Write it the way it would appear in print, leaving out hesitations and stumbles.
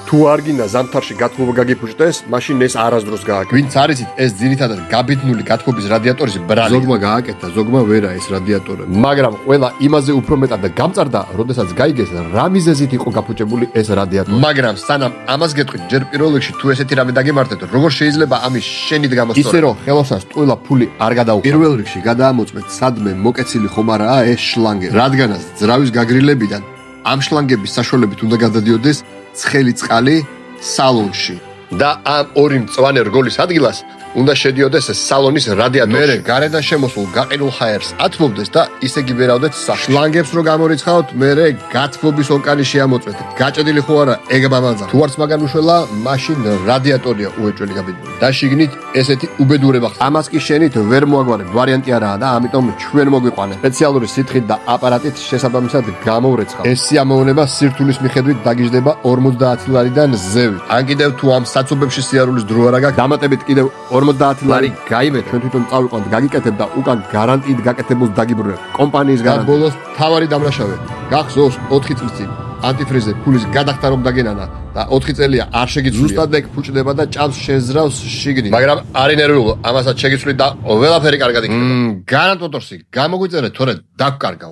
თუ არ გინდა ზამთარში გათბობა გაგიფუჭდეს, მაშინ ეს არასდროს გააკეთე. ვინც არიცით, ეს ძირითადად გაბედნული გათბობის რადიატორის ბრალი. ზოგმა გააკეთა, ზოგმა ვერა ეს რადიატორები. მაგრამ ყველა იმაზე უფრო მეტად გამწარდა, როდესაც გაიგეს რა მიზეზით იყო გაფუჭებული ეს რადიატორი. მაგრამ სანამ ამას გეტყვით, ჯერ პირველ რიგში თუ ესეთი რამე დაგემართეთ, როგორ შეიძლება ამის შენით გამოსწორდეს? ისე რომ ხელოსას ტყუილა ფული არ გადაუხდა. პირველ რიგში გადაამოწმეთ, სადმე მოკეცილი ხომ არაა ეს შლანგები. რადგანაც ძრავის გაგრილებიდან ამ შლანგების საშუალებით უნდა გადადიოდეს ცხელი წყალი სალონში და ამ ორი მწვანე რგოლის ადგილას უნდა შედიოდეს სალონის რადიატორში. მერე გარედან შემოსულ გაყინულ ჰაერს ათმობდეს და ისე გიბერავდეთ სახლში. შლანგებს რო გამორიცხავთ, მერე გათბობის ოკანი შეამოწმეთ. გაჭედილი ხო არა ეგ მამაძა. თუ არც მაგარ უშველა, მაშინ რადიატორია უეჭველი გაბედული. და შიგნით ესეთი უბედურება ხდება. ამას კი შენით ვერ მოაგვარებ, ვარიანტი არაა და ამიტომ ჩვენ მოგვიყვანეთ. სპეციალური სითხით და აპარატით შესაბამისად გამოვრეცხავ. ეს სიამოვნება სირთულის მიხედვით დაგიждდება 50 ლარიდან ზევით. ან კიდევ თუ ამ საცობებში სიარულის დრო არა გაქვს, დამატებით კიდევ 50 ლარი გაიმეთ. ჩვენ თვითონ წავიყვანთ, გაგიკეთებ და უკან გარანტიით გაკეთებულს დაგიბრუნებ. კომპანიის და გარანტია. ბოლოს თავარი დამნაშავე. გახსოვს 4 წლის წინ ანტიფრიზე ფულის გადახდა რომ დაგენანა და 4 წელია არ შეგიცვლია. ზუსტად ეგ ფუჭდება და ჭამს შეზრავს შიგნით. მაგრამ არ ინერვიულო, ამასაც შეგიცვლით და ყველაფერი კარგად იქნება. გარანტოტორსი, გამოგვიწერეთ, თორე დაგვკარგავ.